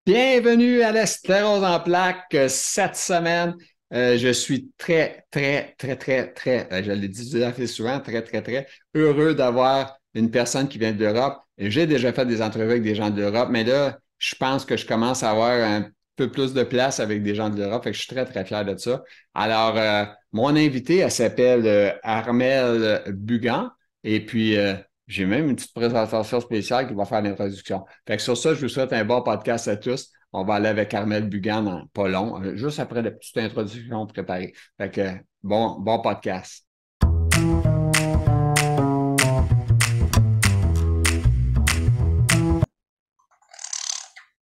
Bienvenue à la sclérose en plaques. Cette semaine, je suis très, je l'ai dit assez souvent, très heureux d'avoir une personne qui vient de l'Europe. J'ai déjà fait des entrevues avec des gens de l'Europe, mais là, je pense que je commence à avoir un peu plus de place avec des gens de l'Europe, fait que je suis très fier de ça. Alors, mon invitée, elle s'appelle Armelle Bugan, et puis j'ai même une petite présentation spéciale qui va faire l'introduction. Fait que sur ça, je vous souhaite un bon podcast à tous. On va aller avec Armelle Bugan dans pas long, juste après la petite introduction préparée. Fait que bon podcast.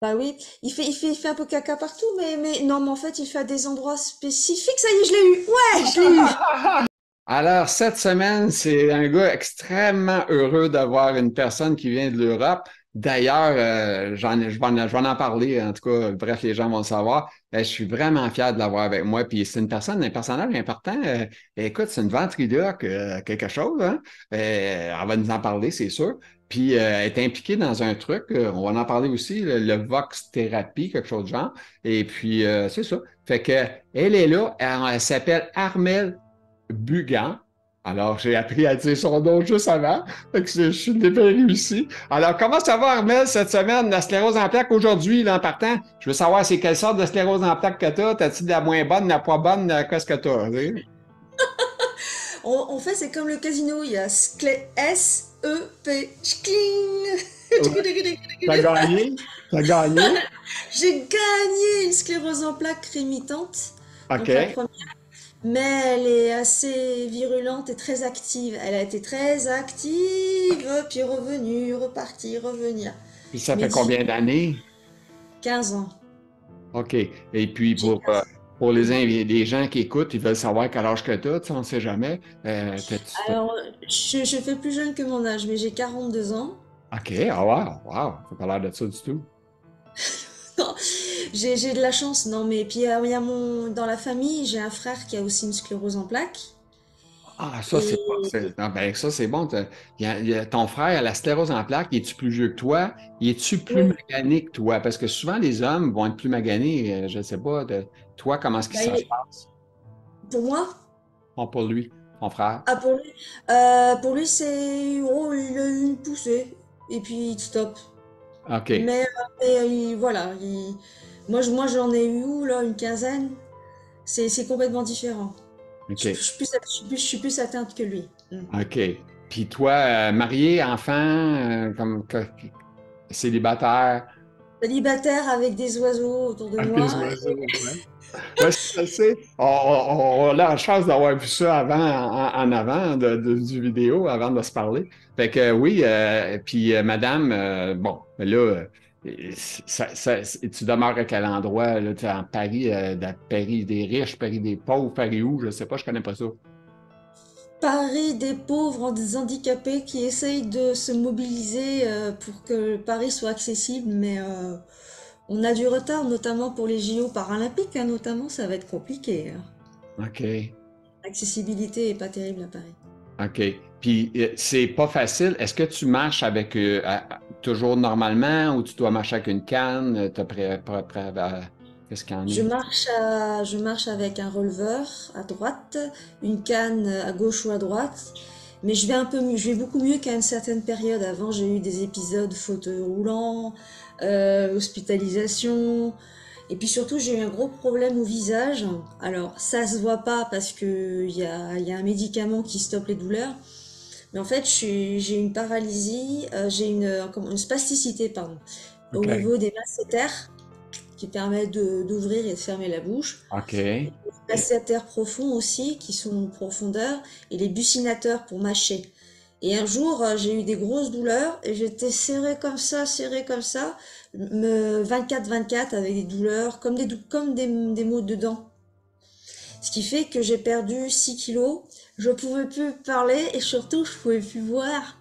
Bah oui, il fait un peu caca partout, mais non, mais en fait, il fait à des endroits spécifiques. Ça y est, je l'ai eu. Ouais, je l'ai eu. Alors, cette semaine, c'est un gars extrêmement heureux d'avoir une personne qui vient de l'Europe. D'ailleurs, je vais en parler, en tout cas, bref, les gens vont le savoir. Je suis vraiment fier de l'avoir avec moi. Puis c'est un personnage important. Écoute, c'est une ventriloque, quelque chose, hein? Elle va nous en parler, c'est sûr. Puis elle est impliquée dans un truc, on va en parler aussi, le Vox Thérapie, quelque chose de genre. Et puis, c'est ça. Fait que elle est là, elle s'appelle Armelle Bugan. Alors, j'ai appris à dire son nom juste avant. Fait que je suis bien réussi. Alors, comment ça va, Armel, cette semaine, la sclérose en plaques aujourd'hui, là, en partant? Je veux savoir, c'est quelle sorte de sclérose en plaques que t'as? T'as-tu de la moins bonne, de la pas bonne? Qu'est-ce que t'as? En fait, c'est comme le casino. Il y a S-E-P. Schkling. Ouais. T'as gagné? T'as gagné? J'ai gagné une sclérose en plaques rémitante. Donc la OK. première. Mais elle est assez virulente et très active. Elle a été très active, puis revenue, repartie, revenir. Puis ça fait combien Médicament, d'années? 15 ans. OK. Et puis, J'ai pour les gens qui écoutent, ils veulent savoir quel âge que t'as, tu sais, on ne sait jamais. Alors, je fais plus jeune que mon âge, mais j'ai 42 ans. OK. Ah, wow. Ça n'a pas l'air de ça du tout. J'ai de la chance, non, mais puis il y a dans la famille, j'ai un frère qui a aussi une sclérose en plaques. Ah, ça, c'est pas. Et Non, ben, ça, c'est bon. Il y a ton frère a la sclérose en plaques. Es-tu plus vieux que toi? Es-tu plus oui, magané que toi? Parce que souvent, les hommes vont être plus maganés. Je ne sais pas. Toi, comment est-ce que bah, ça se passe? pour moi, Non, pour lui, ton frère. ah pour lui c'est, oh, il a eu une poussée et puis il stop. OK. Voilà, moi j'en ai eu là une quinzaine. C'est complètement différent. Je OK. suis plus, je suis plus atteinte que lui. Mm. OK. Puis toi, marié, enfant, célibataire, Célibataire avec des oiseaux autour de avec des moi. oiseaux, ouais. Ouais, je sais. On a la chance d'avoir vu ça avant, en avant du vidéo, avant de se parler. Fait que oui, puis madame, bon, là, tu demeures à quel endroit, là, tu es en Paris, Paris des riches, Paris des pauvres, Paris où, je sais pas, je connais pas ça. Paris des pauvres, des handicapés qui essayent de se mobiliser pour que Paris soit accessible, mais on a du retard, notamment pour les JO paralympiques, hein, notamment, ça va être compliqué, hein. OK. L'accessibilité est pas terrible à Paris. OK. Puis c'est pas facile. Est-ce que tu marches avec toujours normalement ou tu dois marcher avec une canne? T'as qu'est-ce qu'il y en est? Je marche avec un releveur à droite, une canne à gauche ou à droite, mais je vais un peu mieux, je vais beaucoup mieux qu'à une certaine période. Avant, j'ai eu des épisodes fauteuil roulant, hospitalisation, et puis surtout, j'ai eu un gros problème au visage. Alors, ça se voit pas parce que il y a un médicament qui stoppe les douleurs, mais en fait, j'ai une paralysie, j'ai une spasticité, pardon, au OK. niveau des masséter qui permet d'ouvrir et de fermer la bouche. OK. Et les masséters profonds aussi, qui sont en profondeur, et les buccinateurs pour mâcher. Et un jour, j'ai eu des grosses douleurs et j'étais serrée comme ça, 24-24 avec des douleurs, comme des maux de dents. Ce qui fait que j'ai perdu 6 kilos, je pouvais plus parler et surtout je pouvais plus voir,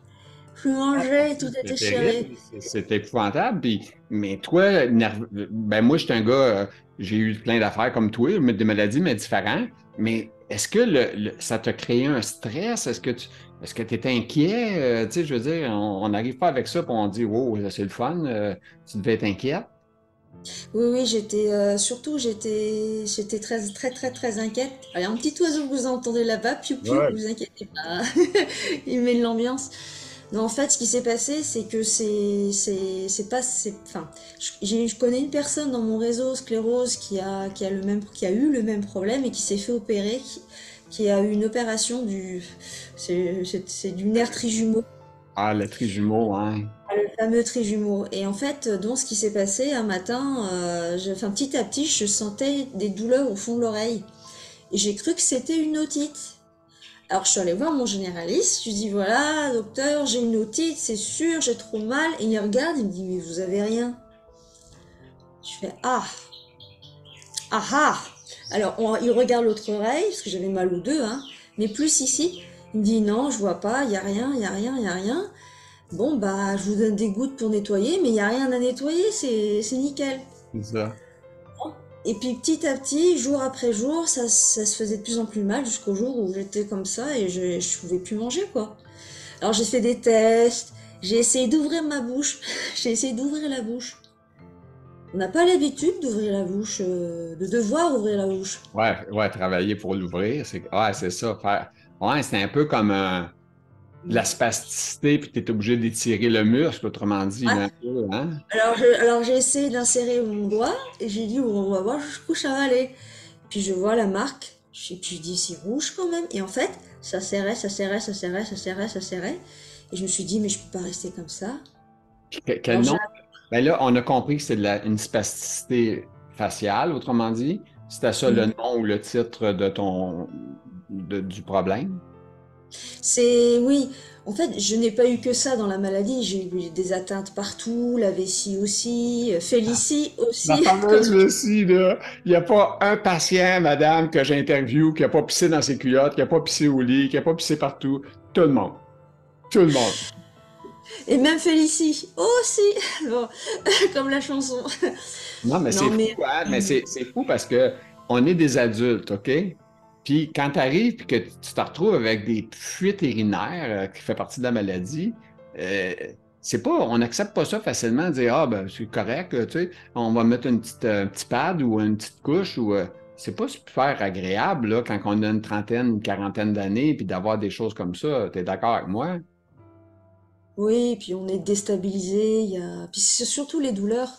plus manger, tout C'est était serré. terrible, c'est épouvantable. Mais toi, ben moi, je suis un gars, j'ai eu plein d'affaires comme toi, mais des maladies, mais différentes. Mais est-ce que ça t'a créé un stress? Est-ce que tu étais inquiet? Tu sais, je veux dire, on n'arrive pas avec ça, puis on dit, wow, c'est le fun, tu devais être inquiète. Oui, oui, surtout j'étais très très très très inquiète. Alors un petit oiseau que vous entendez là-bas, piou piou, Ouais. vous inquiétez pas, il met de l'ambiance. Non, en fait, ce qui s'est passé, c'est que c'est pas, c'est, enfin, je connais une personne dans mon réseau sclérose qui a eu le même problème et qui s'est fait opérer, qui a eu une opération c'est du nerf trijumeau. Ah, le trijumeau, hein. Le fameux trijumeau. Et en fait, donc, ce qui s'est passé un matin, enfin, petit à petit, je sentais des douleurs au fond de l'oreille. Et j'ai cru que c'était une otite. Alors, je suis allée voir mon généraliste. Je lui dis, voilà, docteur, j'ai une otite, c'est sûr, j'ai trop mal. Et il regarde, il me dit, mais vous avez rien. Je fais, ah, ah, ah. Alors, il regarde l'autre oreille, parce que j'avais mal aux deux, hein. Mais plus ici. Il me dit, non, je vois pas, il y a rien, il y a rien, il y a rien. Bon, bah, je vous donne des gouttes pour nettoyer, mais il n'y a rien à nettoyer, c'est nickel. C'est ça. Et puis petit à petit, jour après jour, ça se faisait de plus en plus mal jusqu'au jour où j'étais comme ça et je pouvais plus manger, quoi. Alors j'ai fait des tests, j'ai essayé d'ouvrir ma bouche, j'ai essayé d'ouvrir la bouche. On n'a pas l'habitude d'ouvrir la bouche, de devoir ouvrir la bouche. Ouais, ouais, travailler pour l'ouvrir, ouais, c'est ça. Ouais, c'est un peu comme de la spasticité, puis tu es obligé d'étirer le muscle, autrement dit, Ouais. là, un peu, hein? Alors j'ai essayé d'insérer mon doigt et j'ai dit, on va voir jusqu'où ça va aller. Puis je vois la marque, puis je dis c'est rouge quand même. Et en fait, ça serrait, ça serrait, ça serrait, ça serrait, ça serrait. Et je me suis dit, mais je peux pas rester comme ça. Puis quel Alors j'ai... nom? Ben là, on a compris que c'est une spasticité faciale, autrement dit. C'était ça le Mhm. nom ou le titre de du problème? Oui, en fait, je n'ai pas eu que ça dans la maladie. J'ai eu des atteintes partout, la vessie aussi, Félicie La aussi, comme... fameuse vessie, là. Il n'y a pas un patient, madame, que j'interviewe qui n'a pas pissé dans ses culottes, qui n'a pas pissé au lit, qui n'a pas pissé partout. Tout le monde. Tout le monde. Et même Félicie aussi, bon, comme la chanson. Non, mais c'est Non, fou, mais... hein? Mais c'est fou parce que on est des adultes, OK? Puis quand tu arrives et que tu te retrouves avec des fuites urinaires qui fait partie de la maladie, euh, c'est pas, on n'accepte pas ça facilement, de dire ah ben c'est correct, tu sais, on va mettre un petit pad ou une petite couche ou c'est pas super agréable là, quand on a une trentaine, une quarantaine d'années, puis d'avoir des choses comme ça. T'es d'accord avec moi? Oui, puis on est déstabilisé, Puis c'est surtout les douleurs.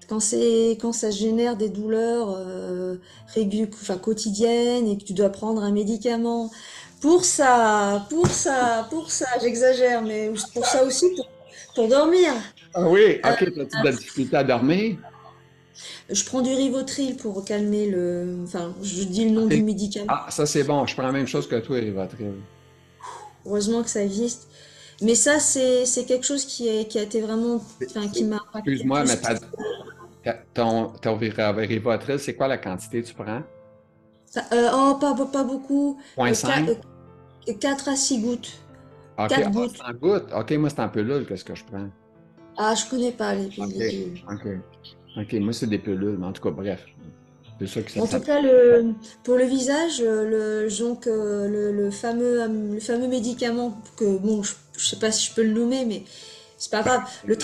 Quand ça génère des douleurs enfin, quotidiennes et que tu dois prendre un médicament pour ça, j'exagère, mais pour ça aussi, pour dormir. Ah oui, Euh, OK, as-tu de la difficulté à dormir? je prends du Rivotril pour calmer enfin, je dis le nom OK. du médicament. Ah, ça c'est bon, je prends la même chose que toi, Rivotril. Heureusement que ça existe. Mais ça, c'est quelque chose qui a été vraiment, enfin, qui m'a impacté Excuse-moi, plus. mais ton Rivotril, c'est quoi la quantité que tu prends? Oh, pas beaucoup. 0,5? 4 à 6 gouttes. OK, 4 ah, gouttes. c'est en gouttes. OK, moi, c'est en pilule, qu'est-ce que je prends? Ah, je connais pas OK, les pilules. OK. OK, moi, c'est des pilules, mais en tout cas, bref. C'est ça que En ça tout cas, pour le visage, le fameux médicament que, bon, je sais pas si je peux le nommer, mais c'est pas grave. Le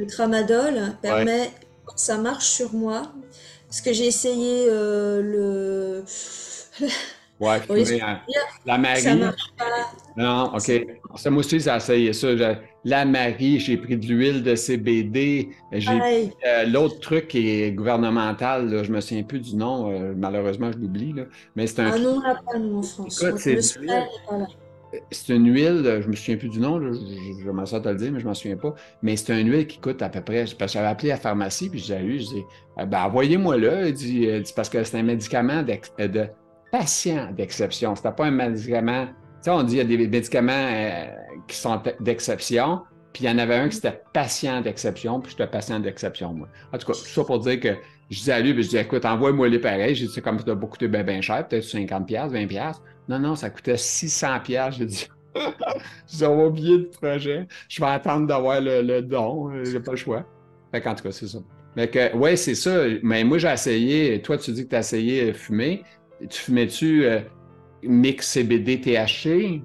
tramadol Ouais, permet, quand ça marche sur moi, parce que j'ai essayé ouais, bon, mais la ça Marie, marche pas. non, OK. C'est Ça, moi aussi, j'ai essayé ça. La Marie, j'ai pris de l'huile de CBD, j'ai pris pareil. l'autre truc qui est gouvernemental, là, je me souviens plus du nom, malheureusement, je l'oublie, là. Mais c'est un Ah truc, non, on l'a pas, nous, en France. écoute, c'est Le de spray l'huile. n'est pas là. C'est une huile, je me souviens plus du nom, là, je m'en sors de le dire, mais je m'en souviens pas. Mais c'est une huile qui coûte à peu près, parce que j'avais appelé la pharmacie, puis j'ai eu, je dis, ben, envoyez-moi-le. Il dit, parce que c'est un médicament de patient d'exception. C'était pas un médicament, tu sais, on dit, il y a des médicaments qui sont d'exception, puis il y en avait un qui c'était patient d'exception, puis j'étais patient d'exception, moi. En tout cas, tout ça pour dire que je dis à lui, puis je dis, écoute, envoie-moi les pareils. J'ai dit, c'est comme ça doit beaucoup coûter bien, bien cher, peut-être 50$, 20$. Non, non, ça coûtait 600$. J'ai dit, j'ai oublié le projet. Je vais attendre d'avoir le don. J'ai pas le choix. Fait qu'en tout cas, c'est ça. Mais que, ouais, c'est ça. Mais moi, j'ai essayé. Toi, tu dis que tu as essayé fumer. Tu fumais-tu mix CBD THC?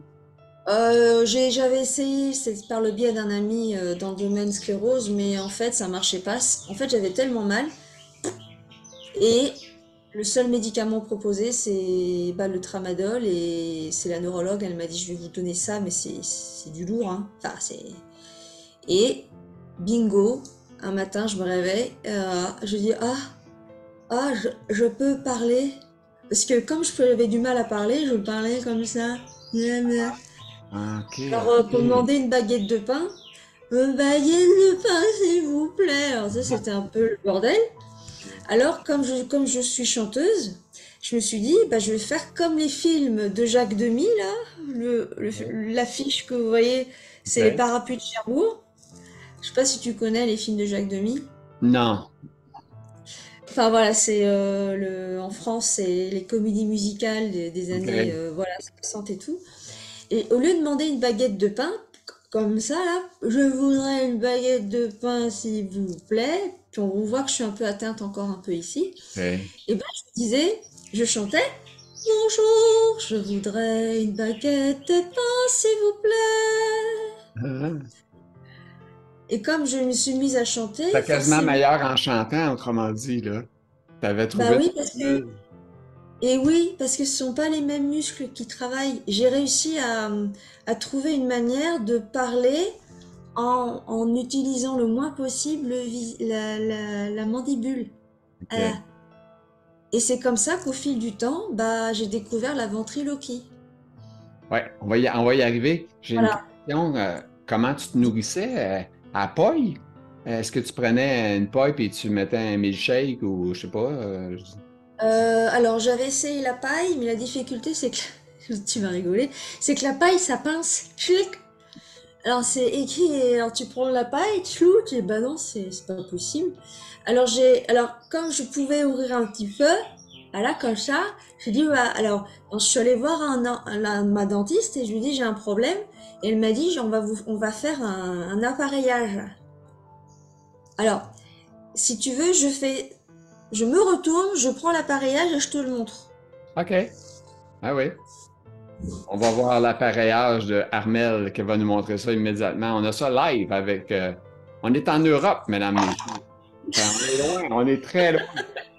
J'avais essayé, c'est par le biais d'un ami dans le domaine sclérose, mais en fait, ça marchait pas. En fait, j'avais tellement mal et le seul médicament proposé, c'est bah, le tramadol et c'est la neurologue. Elle m'a dit, je vais vous donner ça, mais c'est du lourd, hein. Enfin, c'est et bingo, un matin, je me réveille, je dis je peux parler parce que comme j'avais du mal à parler, je parlais comme ça. OK, Alors, pour OK. demander une baguette de pain, une baguette de pain, s'il vous plaît. Alors, ça, c'était un peu le bordel. Alors, comme je suis chanteuse, je me suis dit, bah, je vais faire comme les films de Jacques Demy, là. L'affiche que vous voyez, c'est les OK. parapluies de Cherbourg. Je sais pas si tu connais les films de Jacques Demy. Non. Enfin, voilà, en France, c'est les comédies musicales des années, OK. voilà, 60 et tout. Et au lieu de demander une baguette de pain, comme ça, là, je voudrais une baguette de pain, s'il vous plaît. Puis on voit que je suis un peu atteinte encore un peu ici. OK. Et ben, je chantais, bonjour, je voudrais une baguette de pain, s'il vous plaît. Ah. Et comme je me suis mise à chanter, T'es quasiment forcément, meilleur en chantant, autrement dit, là. T'avais bah trouvé oui, ta parce que formule. Et oui, parce que ce sont pas les mêmes muscles qui travaillent. J'ai réussi à trouver une manière de parler en utilisant le moins possible la mandibule. Voilà. OK. Et c'est comme ça qu'au fil du temps, bah, j'ai découvert la ventriloquie. Ouais, on va y arriver. J'ai une Voilà. question. Comment tu te nourrissais à la paille? Est-ce que tu prenais une paille et tu mettais un milkshake ou je sais pas? Alors j'avais essayé la paille, mais la difficulté c'est que tu vas rigoler, c'est que la paille ça pince. Chlic. Alors c'est écrit, alors tu prends la paille, tchou, tu dis bah non, c'est pas possible. Alors comme je pouvais ouvrir un petit peu, voilà, comme ça, j'ai dit, bah, alors, je suis allée voir ma dentiste et je lui ai dit, j'ai un problème. Et elle m'a dit, on va faire un appareillage. Alors, si tu veux, je me retourne, je prends l'appareillage et je te le montre. OK. Ah oui. On va voir l'appareillage de Armel qui va nous montrer ça immédiatement. On a ça live avec. On est en Europe, mesdames, messieurs. Enfin, on est loin, on est très loin.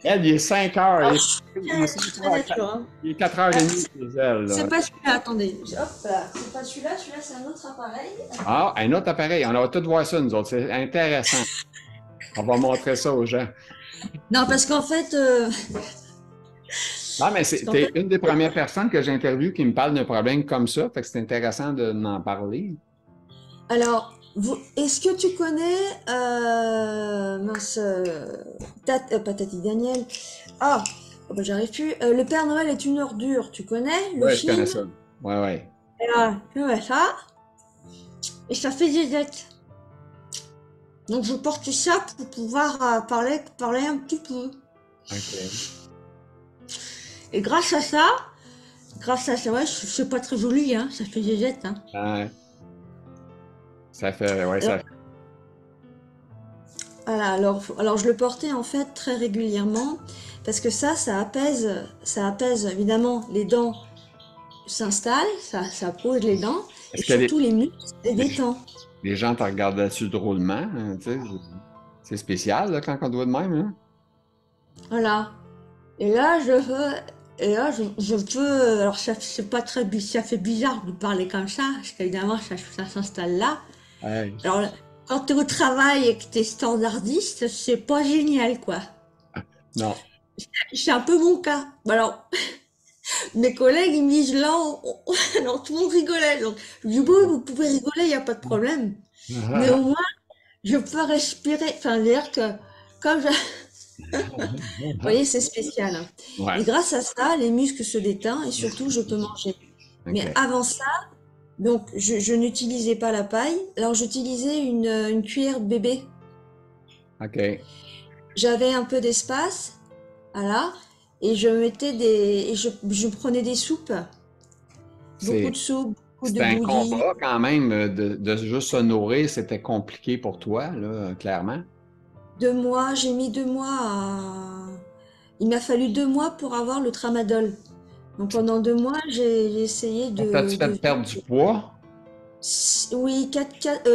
Elle, il est 5 heures. Alors, Il est 5 très heures, nature, hein. il est Ah, 4h30 chez elle, c'est là. pas celui-là, attendez. Hop là, c'est pas celui-là, celui-là c'est un autre appareil. Ah, un autre appareil. On va tout voir ça, nous autres. C'est intéressant. On va montrer ça aux gens. Non, parce qu'en fait, Non, mais parce qu'en t'es fait, une des premières personnes que j'interviewe qui me parle d'un problème comme ça. Fait que c'est intéressant de m'en parler. alors, est-ce que tu connais, mince, pas Tati Daniel, ah, oh bah, j'arrive plus, Le Père Noël est une ordure, tu connais le Ouais, je connais film? ça. Ouais, ouais. Et là, je mets ça, et ça fait des dettes. Donc je porte ça pour pouvoir parler un petit peu. OK. Et grâce à ça, ouais, c'est pas très joli, hein, ça fait des dettes, hein. Ouais, ça fait, ouais, Alors, ça fait. voilà, alors je le portais en fait très régulièrement parce que ça apaise évidemment les dents s'installent, ça pose les dents et Est-ce que surtout les muscles les les, détend. les gens te regardent là-dessus drôlement? Tu sais, c'est spécial, là, quand on doit de même, hein? Voilà. Et là je peux, alors ça c'est pas très ça fait bizarre de parler comme ça parce qu'évidemment ça s'installe là. Hey. Alors quand tu es au travail et que tu es standardiste, c'est pas génial quoi. Non. C'est un peu mon cas. Alors mes collègues, ils me disent là, alors tout le monde rigolait. Donc, je dis, oui, vous pouvez rigoler, il n'y a pas de problème. Mais au moins, je peux respirer. Enfin, c'est-à-dire que, comme je... Vous voyez, c'est spécial, hein. Ouais. Et grâce à ça, les muscles se détendent et surtout, je peux manger. Mais OK. avant ça, donc, je n'utilisais pas la paille. Alors, j'utilisais une cuillère bébé. OK. J'avais un peu d'espace, voilà. Et je mettais je prenais des soupes. Beaucoup C'est, de soupe, beaucoup de c'était un bouillie. combat quand même de juste se nourrir. C'était compliqué pour toi, là, clairement. 2 mois, j'ai mis 2 mois à... Il m'a fallu 2 mois pour avoir le tramadol. Donc pendant 2 mois, j'ai essayé T'as-tu fait de perdre du vivre. poids? Oui,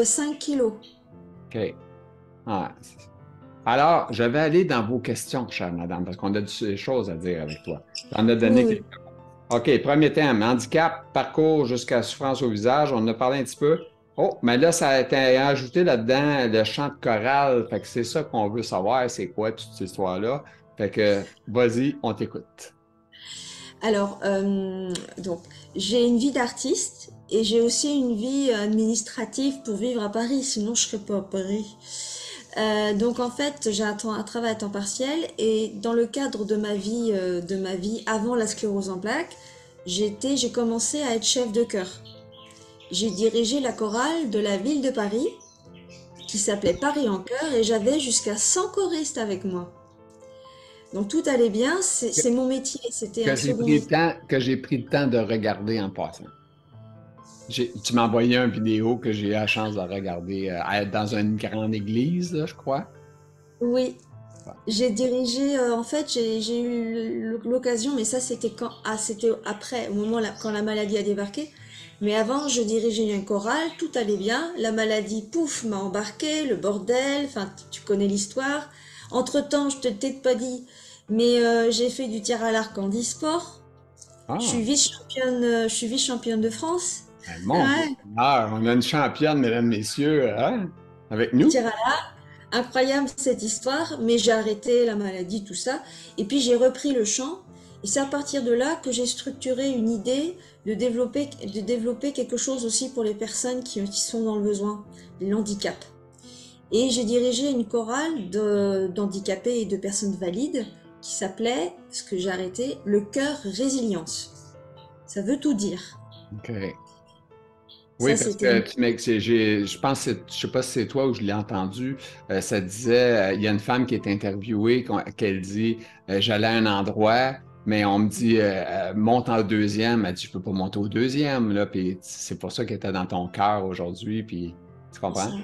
5 kilos. OK. Ah, alors, je vais aller dans vos questions, chère madame, parce qu'on a des choses à dire avec toi. Tu en as Oui, donné quelques. oui. OK, premier thème, handicap, parcours jusqu'à souffrance au visage. On en a parlé un petit peu. Oh, mais là, ça a été ajouté là-dedans le chant de chorale. Fait que c'est ça qu'on veut savoir, c'est quoi toute cette histoire-là. Fait que, vas-y, on t'écoute. Alors, donc, j'ai une vie d'artiste et j'ai aussi une vie administrative pour vivre à Paris, sinon je serais pas à Paris. Donc en fait, j'ai un travail à temps partiel et dans le cadre de ma vie avant la sclérose en plaques, j'ai commencé à être chef de chœur. J'ai dirigé la chorale de la ville de Paris qui s'appelait Paris en chœur et j'avais jusqu'à 100 choristes avec moi. Donc tout allait bien, c'est mon métier, c'était un second métier. Que j'ai pris le temps de regarder en passant. Tu m'as envoyé une vidéo que j'ai eu la chance de regarder dans une grande église, là, je crois. Oui, Ouais. j'ai dirigé, en fait, j'ai eu l'occasion, mais ça c'était c'était après, au moment quand la maladie a débarqué. Mais avant, je dirigeais un choral, tout allait bien. La maladie, pouf, m'a embarqué, le bordel, enfin, tu connais l'histoire. Entre-temps, je te t'ai pas dit, mais j'ai fait du tir à l'arc en e-sport. Ah, Je suis vice-championne de France. ben, mon Dieu. Ouais, Ah, on a une championne, mesdames, messieurs, hein, avec du nous. tir à incroyable cette histoire, mais j'ai arrêté la maladie, tout ça. Et puis j'ai repris le chant. Et c'est à partir de là que j'ai structuré une idée de développer quelque chose aussi pour les personnes qui sont dans le besoin, les handicaps. Et j'ai dirigé une chorale d'handicapés et de personnes valides qui s'appelait, ce que j'ai arrêté, le Chœur Résilience. Ça veut tout dire. OK. Oui, Ça, parce c'était que je pense, je sais pas si c'est toi ou je l'ai entendu, ça disait, il y a une femme qui est interviewée, qu'elle dit, j'allais à un endroit, mais on me dit, monte en deuxième. Elle dit, je peux pas monter au deuxième, là, puis c'est pour ça qu'elle était dans ton cœur aujourd'hui, puis tu comprends? ça.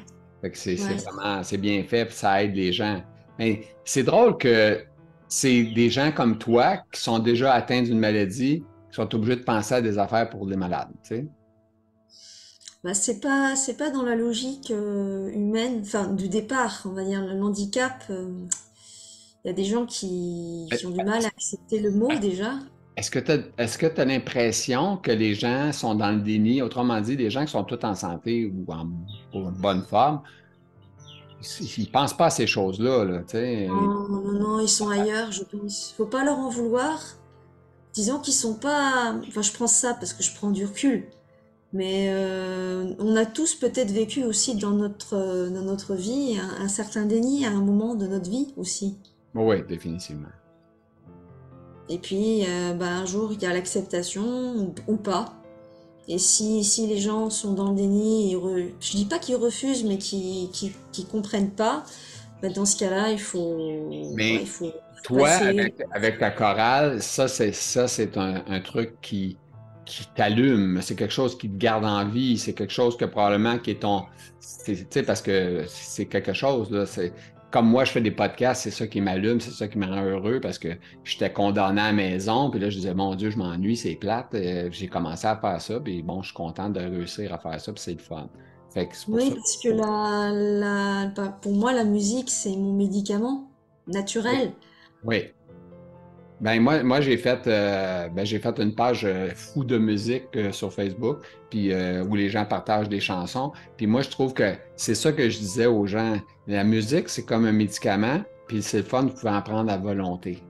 Fait que c'est Ouais. vraiment, c'est bien fait, puis ça aide les gens. Mais c'est drôle que c'est des gens comme toi qui sont déjà atteints d'une maladie, qui sont obligés de penser à des affaires pour les malades, tu sais? Bah, c'est pas dans la logique humaine, enfin du départ, on va dire, le handicap. Il y a des gens qui ont du mal à accepter le mot déjà. Est-ce que tu as l'impression que les gens sont dans le déni? Autrement dit, les gens qui sont tous en santé ou en bonne forme, ils ne pensent pas à ces choses-là, là, tu sais. Non, non, non, ils sont ailleurs, je pense. Faut pas leur en vouloir. Disons qu'ils sont pas. Enfin, je prends ça parce que je prends du recul. Mais on a tous peut-être vécu aussi dans notre vie un certain déni à un moment de notre vie aussi. Oui, définitivement. Et puis, bah, un jour, il y a l'acceptation ou pas. Et si les gens sont dans le déni, je dis pas qu'ils refusent, mais qui comprennent pas, bah, dans ce cas-là, Mais il faut toi, passer. avec ta chorale, ça, c'est un truc qui t'allume. C'est quelque chose qui te garde en vie. C'est quelque chose que probablement qui est ton. Tu sais, parce que c'est quelque chose, là. C'est, comme moi, je fais des podcasts, c'est ça qui m'allume, c'est ça qui me rend heureux parce que j'étais condamné à la maison. Puis là, je disais, mon Dieu, je m'ennuie, c'est plate. J'ai commencé à faire ça. Puis bon, je suis content de réussir à faire ça. Puis c'est le fun. Fait que c'est pour Oui, ça. parce que bah, pour moi, la musique, c'est mon médicament Oui. naturel. Oui. Ben moi j'ai fait une page fou de musique sur Facebook, puis où les gens partagent des chansons. Puis moi, je trouve que c'est ça que je disais aux gens. La musique, c'est comme un médicament, puis c'est le fun, vous pouvez en prendre à volonté.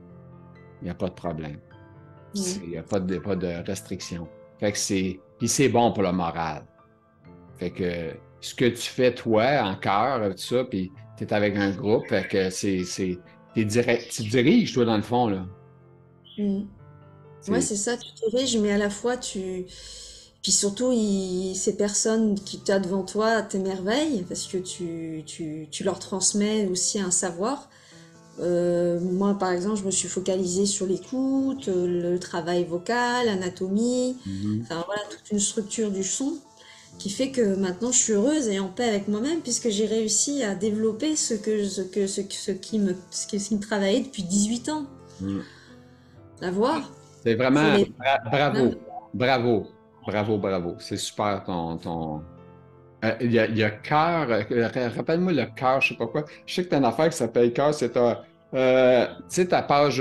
Il n'y a pas de problème. Oui. Il n'y a pas de restriction. Fait que puis c'est bon pour le moral. Fait que ce que tu fais, toi, en chœur, tout ça, puis tu es avec un groupe, fait que tu diriges, toi, dans le fond, là. Mm. Ouais, C'est c'est ça, tu diriges, mais à la fois, puis surtout, ces personnes qui t'as devant toi t'émerveillent parce que tu leur transmets aussi un savoir. Moi, par exemple, je me suis focalisée sur l'écoute, le travail vocal, l'anatomie, Mhm. enfin voilà, toute une structure du son qui fait que maintenant je suis heureuse et en paix avec moi-même puisque j'ai réussi à développer ce qui me travaillait depuis 18 ans. Mhm. La voix, C'est faut vraiment les... bravo, bravo, bravo, bravo. C'est super Il y a cœur, rappelle-moi le cœur, je sais pas quoi. Je sais que tu as une affaire qui s'appelle cœur, tu sais, ta page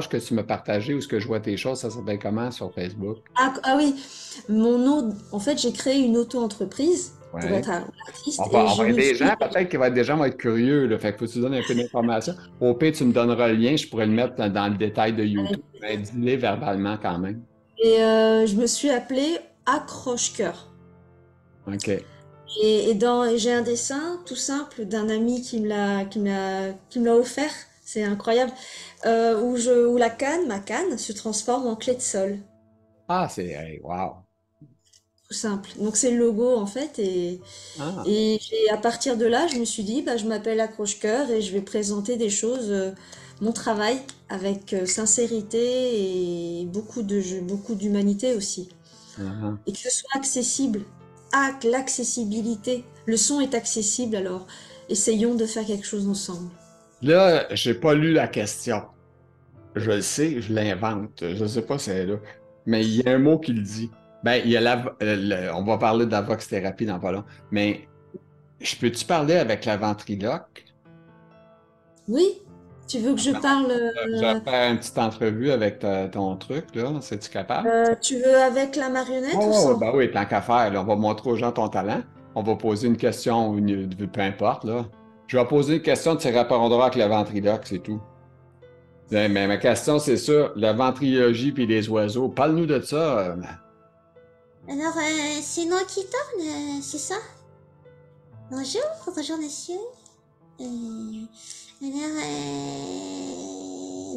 que tu m'as partagée où ce que je vois tes choses, ça s'appelle comment sur Facebook? Ah oui, en fait, j'ai créé une auto-entreprise pour Ouais. être artiste On et va, on je va me aider les suis gens, peut-être que des gens vont être curieux, là. Fait que faut que tu donnes un peu d'informations. Au pire, tu me donneras le lien, je pourrais le mettre dans le détail de YouTube. Mais dis-les verbalement quand même. je me suis appelée Accroche-Cœur. OK. Et j'ai un dessin tout simple d'un ami qui me l'a offert. C'est incroyable. Où ma canne, se transforme en clé de sol. Ah, hey, wow. Tout simple. Donc c'est le logo en fait. Ah. Et à partir de là, je me suis dit, bah, je m'appelle Accroche-Cœur et je vais présenter des choses, mon travail, avec sincérité et beaucoup d'humanité aussi. Ah. Et que ce soit accessible. Ah, que l'accessibilité. Le son est accessible, alors essayons de faire quelque chose ensemble. Là, j'ai pas lu la question. Je le sais, je l'invente. Je sais pas si c'est là. Mais il y a un mot qui le dit. Ben, il y a on va parler de la vox-thérapie dans pas long. Mais je peux-tu parler avec la ventriloque? Oui, tu veux que je parle, Je vais faire une petite entrevue avec ton truc, là. C'est-tu capable? tu veux avec la marionnette ou Oh, sans? ben oui, tant qu'à faire, là, on va montrer aux gens ton talent. On va poser une question, peu importe, là. Je vais poser une question, tu répondras avec le ventriloque, c'est tout. Mais ma question, c'est ça, la ventrilogie puis les oiseaux. Parle-nous de ça. Alors, c'est moi qui parle, c'est ça? Bonjour, bonjour monsieur. Euh,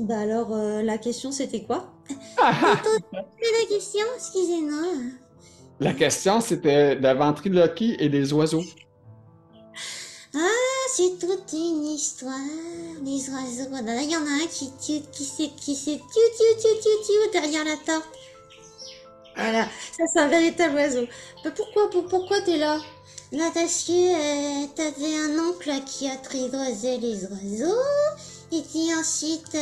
Bah alors, la question c'était quoi? c'est la question, excusez-moi. La question, c'était la ventriloquie et les oiseaux. Ah, c'est toute une histoire, les oiseaux. Là, il y en a un qui s'est derrière la porte. Voilà, ça c'est un véritable oiseau. Bah, pourquoi t'es là? Là, parce que t'avais un oncle qui a tridoisé les oiseaux, et puis ensuite,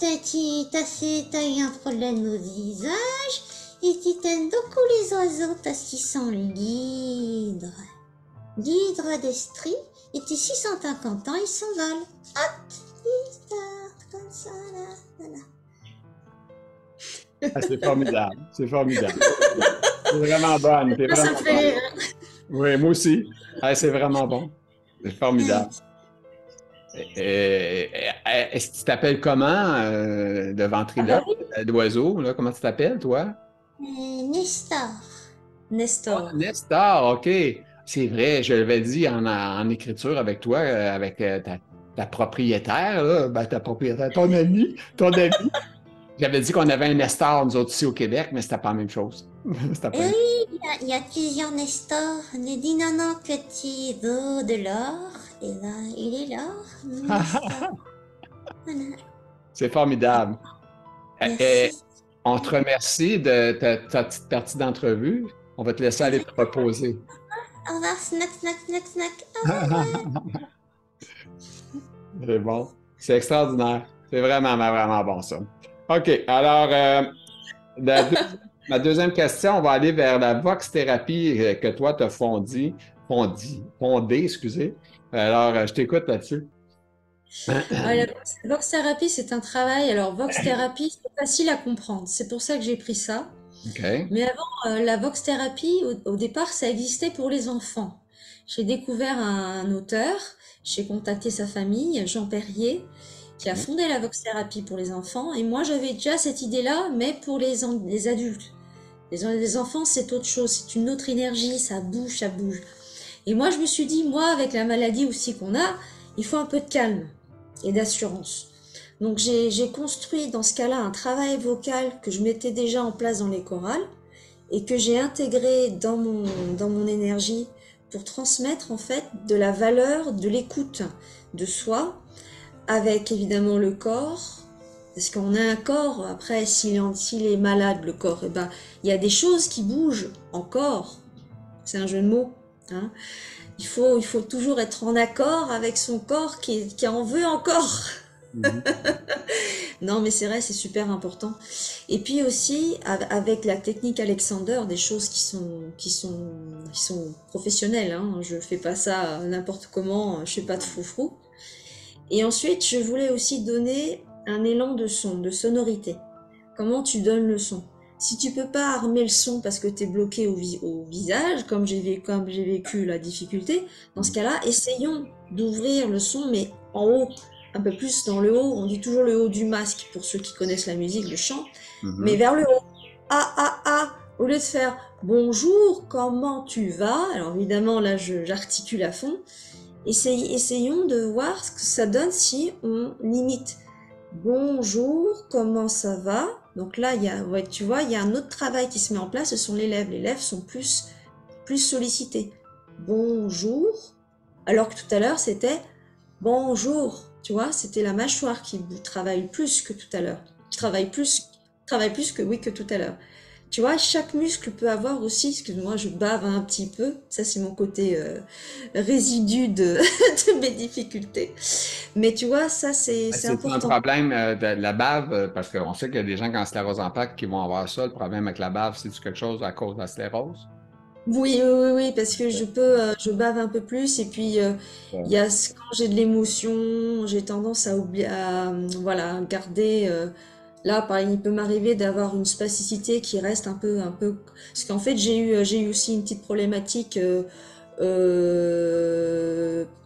t'as eu un problème au visage, et tu t'aimes beaucoup les oiseaux parce qu'ils sont libres. Libres d'esprit, et puis 650 ans, ils s'envolent. Hop, histoire, comme ça, là, là. Ah, c'est formidable. C'est formidable. C'est vraiment bonne. C'est Ça, ça me vraiment fait bonne. rire. Oui, moi aussi. Ah, c'est vraiment bon. C'est formidable. Est-ce que tu t'appelles comment, le Ah bah ventriloque, oui, d'oiseau, là? Comment tu t'appelles, toi? Nestor. Ah, Nestor. Nestor, OK. C'est vrai, je l'avais dit en écriture avec toi, avec ta propriétaire, là. Ben, ta propriétaire, ton ami. J'avais dit qu'on avait un Nestor, nous autres, ici au Québec, mais c'était pas la même chose. C'était Et pas une... oui, il y a plusieurs Nestor. Ne dis non, non, que tu veux de l'or. Et là, il est l'or, Nestor. Voilà. C'est formidable. Et Merci. on te remercie de ta petite partie d'entrevue. On va te laisser aller te reposer. Au revoir, snack, snack, snack, snack. Au revoir. C'est bon. C'est extraordinaire. C'est vraiment, vraiment bon, ça. OK. Alors, la deuxième- ma deuxième question, on va aller vers la vox-thérapie que toi, tu as fondée, excusez. Alors, je t'écoute là-dessus. Ah, la Vox Therapy, c'est un travail. Alors, Vox Therapy, c'est facile à comprendre. C'est pour ça que j'ai pris ça. OK. Mais avant, la Vox Therapy, au départ, ça existait pour les enfants. J'ai découvert un auteur, j'ai contacté sa famille, Jean Perrier, qui a OK. fondé la Vox Therapy pour les enfants. Et moi, j'avais déjà cette idée-là, mais pour les adultes. Les enfants, c'est autre chose, c'est une autre énergie, ça bouge, ça bouge. Et moi, je me suis dit, moi, avec la maladie aussi qu'on a, il faut un peu de calme et d'assurance. Donc j'ai construit dans ce cas-là un travail vocal que je mettais déjà en place dans les chorales et que j'ai intégré dans mon énergie pour transmettre en fait de la valeur de l'écoute de soi avec évidemment le corps. Parce qu'on a un corps, après s'il est malade le corps, eh ben, il y a des choses qui bougent encore. C'est un jeu de mots. Hein. Il faut toujours être en accord avec son corps qui en veut encore. Mhm. Non, mais c'est vrai, c'est super important. Et puis aussi, avec la technique Alexander, des choses qui sont professionnelles, hein. Je fais pas ça n'importe comment, je fais pas de froufrou. Et ensuite, je voulais aussi donner un élan de son, de sonorité. Comment tu donnes le son? Si tu peux pas armer le son parce que tu es bloqué au visage, comme j'ai vécu la difficulté, dans ce cas-là, essayons d'ouvrir le son, mais en haut, un peu plus dans le haut. On dit toujours le haut du masque pour ceux qui connaissent la musique, le chant, mais Mhm. vers le haut. Ah, ah, ah! Au lieu de faire bonjour, comment tu vas? Alors évidemment, là, j'articule à fond. Essayons de voir ce que ça donne si on imite. Bonjour, comment ça va? Donc là, ouais, tu vois, il y a un autre travail qui se met en place, ce sont les lèvres. Les lèvres sont plus sollicitées. Bonjour, alors que tout à l'heure, c'était bonjour. Tu vois, c'était la mâchoire qui travaille plus que tout à l'heure. Qui travaille plus que oui que tout à l'heure. Tu vois, chaque muscle peut avoir aussi, excuse-moi, je bave un petit peu, ça c'est mon côté résidu de mes difficultés. Mais tu vois, ça c'est C'est un important. problème de la bave, parce qu'on sait qu'il y a des gens qui ont la sclérose en plaques qui vont avoir ça. Le problème avec la bave, c'est quelque chose à cause de la sclérose? Oui, oui, oui, oui, parce que je bave un peu plus et puis il y a quand j'ai de l'émotion, j'ai tendance à oublier, voilà, garder. Là, il peut m'arriver d'avoir une spasticité qui reste un peu, parce qu'en fait j'ai eu aussi une petite problématique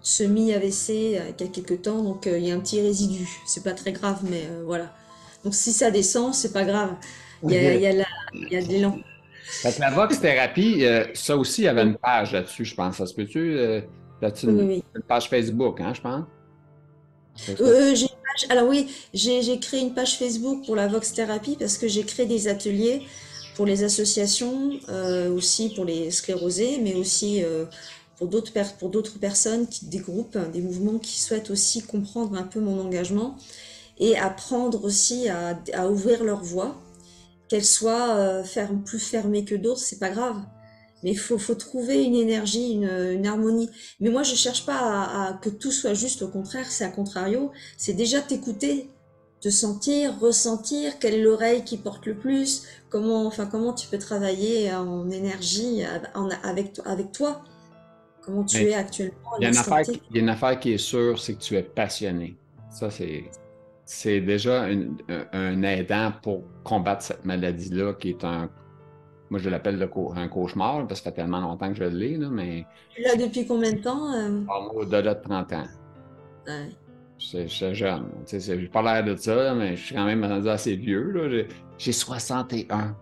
semi-AVC il y a quelques temps, donc il y a un petit résidu. C'est pas très grave, mais voilà. Donc si ça descend, c'est pas grave. Il y OK. a il y a de l'élan. Fait que la Vox thérapie, ça aussi, il y avait Oui, une page là-dessus, je pense. Ça se peut-tu? Là-dessus, oui, oui. une page Facebook, hein, je pense. C'est ça? J'ai une page, alors oui, j'ai créé une page Facebook pour la Vox Thérapie parce que j'ai créé des ateliers pour les associations, aussi pour les sclérosés, mais aussi pour d'autres personnes, des groupes, des mouvements qui souhaitent aussi comprendre un peu mon engagement et apprendre aussi à ouvrir leur voix, qu'elle soit plus fermée que d'autres, c'est pas grave. Mais faut trouver une énergie, une harmonie. Mais moi, je cherche pas à que tout soit juste, au contraire, c'est à contrario. C'est déjà t'écouter, te sentir, ressentir, quelle est l'oreille qui porte le plus, comment tu peux travailler en énergie avec toi, comment tu Mais es actuellement à il y a une l'instant affaire, T. il y a une affaire qui est sûre, c'est que tu es passionné. Ça, c'est déjà un aidant pour combattre cette maladie-là, qui est moi je l'appelle un cauchemar, parce que ça fait tellement longtemps que je l'ai, là, mais Tu l'as depuis combien de temps au-delà de 30 ans. ouais. Je suis jeune. Tu sais, j'ai pas l'air de ça, là, mais je suis quand même rendu assez vieux, là. J'ai 61.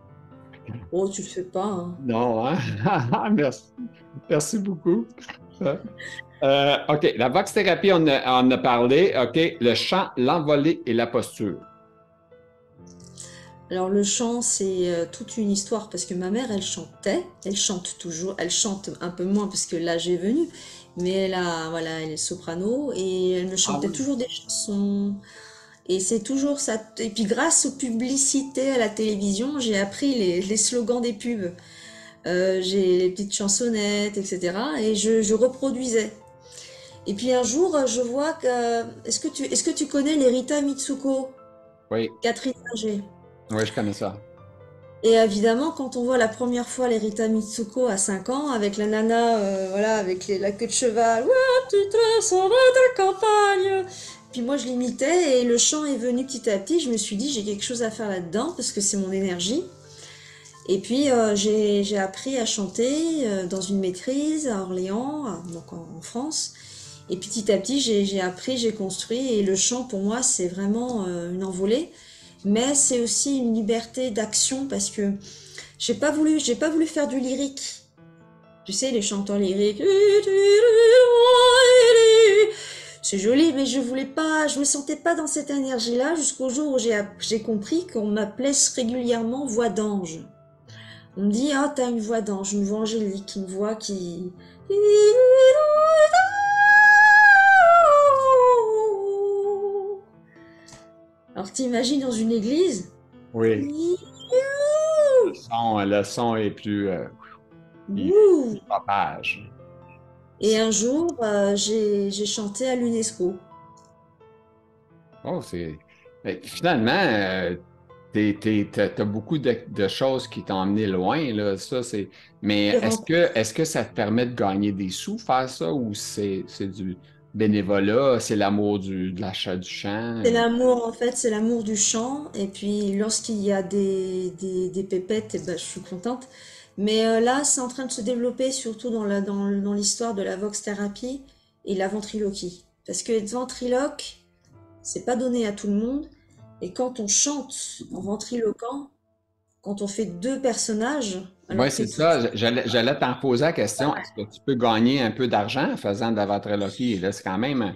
Oh, tu le fais pas, hein. Non, hein? Merci. Merci beaucoup. OK, la vox thérapie, on a parlé. OK, le chant, l'envolée et la posture. Alors le chant, c'est toute une histoire parce que ma mère, elle chantait, elle chante toujours, elle chante un peu moins parce que l'âge est venu, mais voilà, elle est soprano et elle me Ah chantait oui. toujours des chansons. Et c'est toujours ça. Et puis grâce aux publicités à la télévision, j'ai appris les slogans des pubs. J'ai les petites chansonnettes, etc. Et je reproduisais. Et puis un jour, je vois que... est-ce que tu connais les Rita Mitsuko, Oui, Catherine Singer? oui, je connais ça. Et évidemment, quand on voit la première fois les Rita Mitsuko à 5 ans, avec la nana, voilà, avec la queue de cheval, ouais, tu te s'en vas de campagne. Puis moi, je l'imitais et le chant est venu petit à petit. Je me suis dit, j'ai quelque chose à faire là-dedans parce que c'est mon énergie. Et puis, j'ai appris à chanter dans une maîtrise à Orléans, donc en France. Et petit à petit, j'ai appris, j'ai construit. Et le chant, pour moi, c'est vraiment une envolée. Mais c'est aussi une liberté d'action parce que j'ai pas voulu faire du lyrique. Tu sais, les chanteurs lyriques. C'est joli, mais je voulais pas, je me sentais pas dans cette énergie-là jusqu'au jour où j'ai compris qu'on m'appelait régulièrement voix d'ange. On me dit, ah, t'as une voix d'ange, une voix angélique, une voix qui... Alors t'imagines dans une église. Oui, le son est plus, il Ouh. propage. Et un jour, j'ai chanté à l'UNESCO. Oh, c'est. Mais finalement, t'as beaucoup de choses qui t'ont emmené loin, là. Ça, c'est. Mais Les rencontres. est-ce que ça te permet de gagner des sous, faire ça, ou c'est du bénévolat, c'est l'amour de l'achat du champ? C'est l'amour, en fait, c'est l'amour du chant. Et puis, lorsqu'il y a des pépettes, eh ben, je suis contente. Mais là, c'est en train de se développer, surtout dans l'histoire de la vox thérapie et la ventriloquie. Parce que être ventriloque, c'est pas donné à tout le monde. Et quand on chante en ventriloquant, quand on fait deux personnages, Oui, alors c'est que ça. J'allais t'en poser la question. Est-ce que tu peux gagner un peu d'argent en faisant de la ventriloquie? Là, c'est quand même.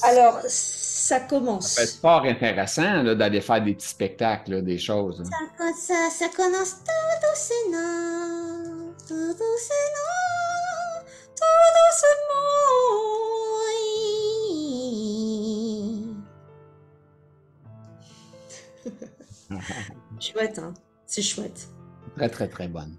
alors ça Ça peut être commence. fort intéressant là, d'aller faire des petits spectacles, là, des choses, hein. Ça commence tout doucement, tout doucement, tout doucement. Oui. Chouette, hein? C'est chouette. Très, très, très bonne.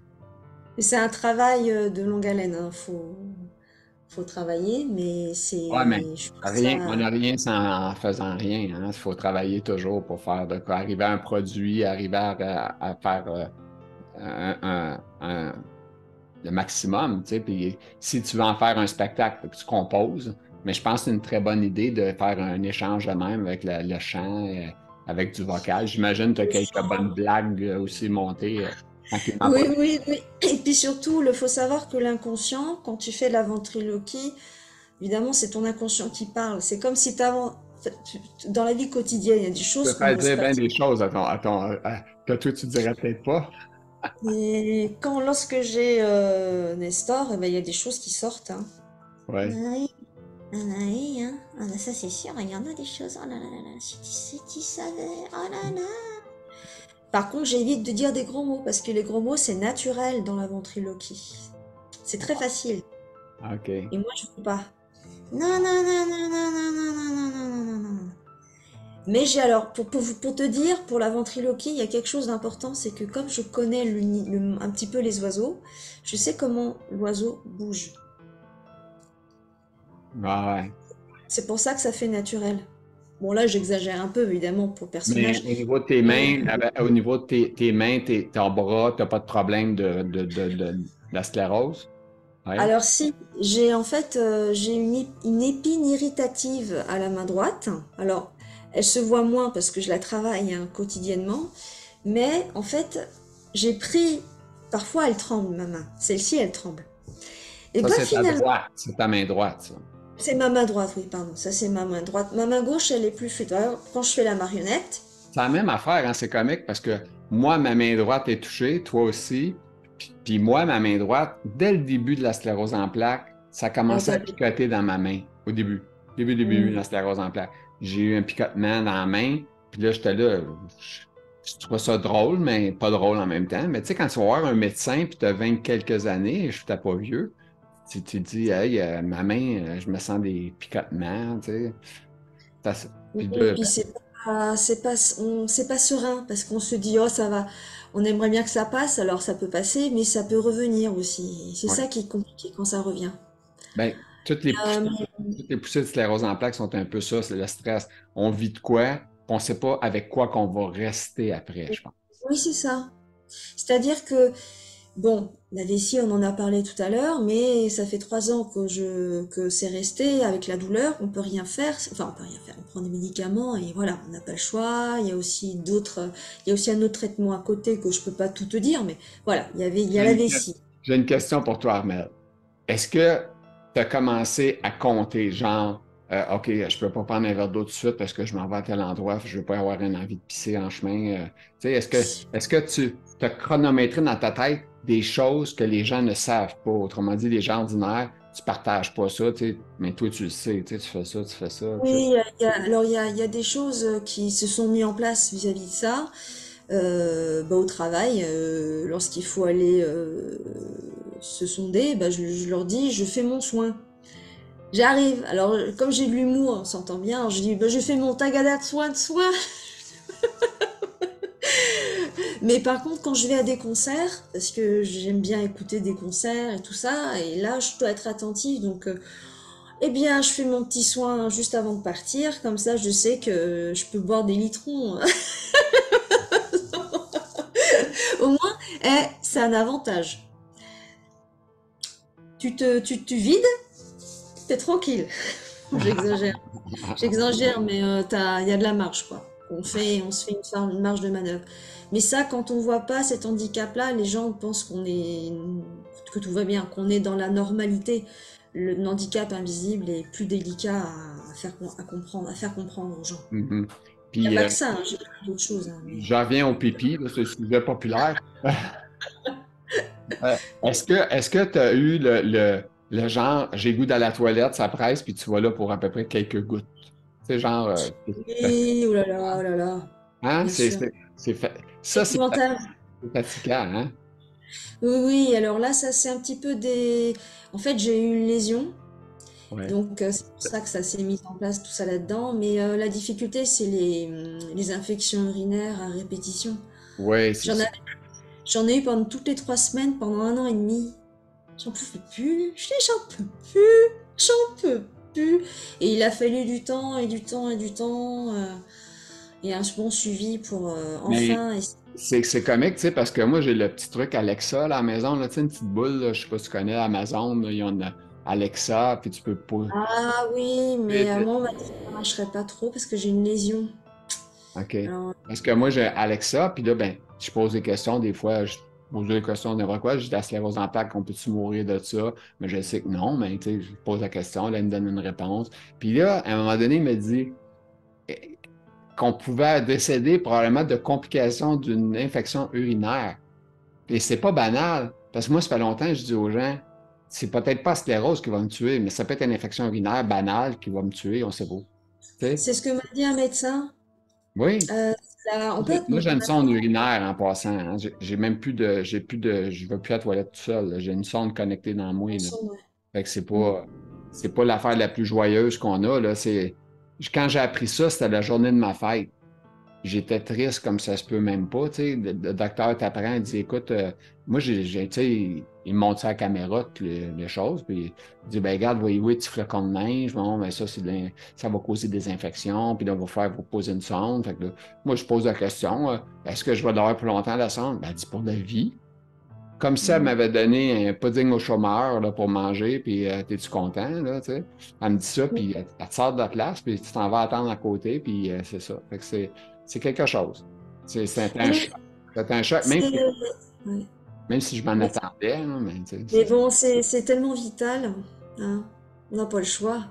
Et c'est un travail de longue haleine, hein. Faut travailler, mais Ouais, mais je trouve rien, on ça. n'a rien sans en faisant rien, hein. Il faut travailler toujours pour faire de quoi, arriver à un produit, arriver à faire le maximum, tu sais. Puis si tu veux en faire un spectacle, tu composes. Mais je pense que c'est une très bonne idée de faire un échange de même avec le chant, avec du vocal. J'imagine que tu as quelques bonnes blagues aussi montées tranquillement Oui, pas. oui, oui. Et puis surtout, il faut savoir que l'inconscient, quand tu fais de la ventriloquie, évidemment, c'est ton inconscient qui parle. C'est comme si dans la vie quotidienne, il y a des Tu choses peux qu'on faire n'ose dire pas bien dire. des choses que toi, tu dirais peut-être pas. Et lorsque j'ai Nestor, eh ben, il y a des choses qui sortent, hein. Ouais. Oui, ah oui, hein. Ah, bah, ça c'est sûr, il y en a des choses. Oh là là là là, si tu savais, oh là là. Par contre, j'évite de dire des gros mots parce que les gros mots, c'est naturel dans la ventriloquie. C'est très facile. OK. Et moi, je ne peux pas. Non, non, non, non, non, non, non, non, non, non, non, non, non. Mais j'ai alors, pour te dire, pour la ventriloquie, il y a quelque chose d'important, c'est que comme je connais un petit peu les oiseaux, je sais comment l'oiseau bouge. Ah ouais. C'est pour ça que ça fait naturel. Bon, là, j'exagère un peu, évidemment, pour le Mais personnage. au niveau de tes Mais mains, au niveau de tes mains, ton bras, tu n'as pas de problème de la sclérose? Oui. alors si, j'ai en fait j'ai une épine irritative à la main droite. Alors, elle se voit moins parce que je la travaille hein, quotidiennement, mais en fait, j'ai pris parfois elle tremble ma main. Celle-ci, elle tremble. Et Ça, ben c'est ta finalement, droite. C'est ta main droite, ça. c'est ma main droite, oui, pardon, ça c'est ma main droite. Ma main gauche, elle est plus fluide. Alors, quand je fais la marionnette, C'est la même affaire, hein, c'est comique parce que moi, ma main droite est touchée, toi aussi. Puis moi, ma main droite, dès le début de la sclérose en plaques, ça alors commençait toi, à picoter dans ma main. Au début. Début de hmm, la sclérose en plaques. J'ai eu un picotement dans la main. Puis là, j'étais là. Je trouve ça drôle, mais pas drôle en même temps. Mais tu sais, quand tu vas voir un médecin puis tu as 20 quelques années, je suis pas vieux, tu te dis, hey, ma main, je me sens des picotements, tu sais. Puis et là, puis c'est pas serein parce qu'on se dit oh ça va, on aimerait bien que ça passe, alors ça peut passer, mais ça peut revenir aussi. C'est ouais. ça qui est compliqué quand ça revient. Ben, Mais toutes les poussées de sclérose en plaques sont un peu ça, c'est le stress. On vit de quoi, puis on ne sait pas avec quoi qu'on va rester après, je pense. oui, c'est ça. C'est-à-dire que bon, la vessie, on en a parlé tout à l'heure, mais ça fait 3 ans que c'est resté avec la douleur. On peut rien faire. Enfin, on peut rien faire. On prend des médicaments et voilà, on n'a pas le choix. Il y a aussi un autre traitement à côté que je peux pas tout te dire, mais voilà, il y a J'ai la une, vessie. j'ai une question pour toi, Armel. Est-ce que tu as commencé à compter, genre, OK, je peux pas prendre un verre d'eau tout de suite parce que je m'en vais à tel endroit, je veux pas avoir une envie de pisser en chemin. Tu sais, est-ce que tu as chronométré dans ta tête des choses que les gens ne savent pas? Autrement dit, les gens ordinaires, tu partages pas ça, tu sais, mais toi, tu le sais, tu sais, tu fais ça. Tu sais. Oui, alors il y a des choses qui se sont mises en place vis-à-vis de ça. Bah, au travail, lorsqu'il faut aller se sonder, bah, je leur dis, je fais mon soin. J'arrive. Alors, comme j'ai de l'humour, on s'entend bien, alors je dis, bah, je fais mon tagada de soin. Mais par contre, quand je vais à des concerts, parce que j'aime bien écouter des concerts et tout ça, et là, je dois être attentive, donc Eh bien, je fais mon petit soin juste avant de partir, comme ça je sais que je peux boire des litrons. Au moins, c'est un avantage. Tu vides, t'es tranquille. J'exagère. J'exagère, mais il y a de la marge, quoi. On se fait une marge de manœuvre. Mais ça, quand on voit pas cet handicap-là, les gens pensent que tout va bien, qu'on est dans la normalité. Le handicap invisible est plus délicat à faire comprendre aux gens. Mhm. Il n'y Puis, a pas que ça, hein, j'ai plein d'autres choses, hein, mais... j'en reviens au pipi, là, c'est un sujet populaire. Est-ce que tu as eu le genre, j'ai goût d'aller à la toilette, ça presse, puis tu vas là pour à peu près quelques gouttes? C'est genre, Oui, oh là là, hein? bien sûr. Ça, Épouvantable. c'est fatigant, hein? Oui, oui, alors là, ça c'est un petit peu des... En fait, j'ai eu une lésion, Ouais. donc c'est pour ça que ça s'est mis en place tout ça là-dedans. Mais la difficulté, c'est les infections urinaires à répétition. Oui, c'est J'en ai, ça. j'en ai eu pendant toutes les 3 semaines, pendant 1 an et demi. J'en pouvais plus, je dis j'en peux plus, j'en peux plus. Et il a fallu du temps et du temps et du temps et un bon suivi pour Mais enfin... c'est comique, tu sais, parce que moi, j'ai le petit truc Alexa là, à la maison, là, tu sais, une petite boule, là, je sais pas si tu connais Amazon, là, ils ont une Alexa, puis tu peux pas. Ah oui, mais moi on m'a dit que ça marcherait pas trop parce que j'ai une lésion. OK. Alors, Parce que moi, j'ai Alexa, puis là, ben, je pose des questions. Des fois, je pose des questions, n'importe quoi. Je dis la sclérose en plaques, on peut-tu mourir de ça? Mais je sais que non, mais tu sais, je pose la question, là, il me donne une réponse. Puis là, à un moment donné, il me dit qu'on pouvait décéder probablement de complications d'une infection urinaire. Et c'est pas banal. Parce que moi, ça fait longtemps que je dis aux gens, c'est peut-être pas la sclérose qui va me tuer, mais ça peut être une infection urinaire banale qui va me tuer, on sait pas. Tu sais? c'est ce que m'a dit un médecin. Oui. Euh, on peut Moi, j'ai une sonde maintenant. urinaire en passant, hein. J'ai même plus de, je vais plus à la toilette tout seul, là. J'ai une sonde connectée dans moi, là. Ouais. Fait que Mm. c'est pas l'affaire la plus joyeuse qu'on a, là. Quand j'ai appris ça, c'était la journée de ma fête. J'étais triste comme ça se peut même pas, tu sais. Le docteur t'apprend, il dit, écoute, moi, tu sais, il me montre ça à la caméra, toutes les choses, puis il dit, ben, regarde, voyez-vous, petit flocon de neige, bon, ben, ça, ça va causer des infections, puis là, vous poser une sonde. Fait que là, moi, je pose la question, est-ce que je vais l'avoir plus longtemps, la sonde? Ben, elle dit, pour la vie. Comme si elle Mm. m'avait donné un pudding au chômeur, là, pour manger, puis t'es-tu content, là, tu sais? Elle me dit ça, puis elle te sort de la place, puis tu t'en vas attendre à côté, puis c'est ça. Fait que c'est quelque chose. C'est un choc. Mais C'est un choc, c'est ouais. même si je m'en Mais, attendais, hein, mais tu sais, mais bon, c'est tellement vital, hein. On n'a pas le choix.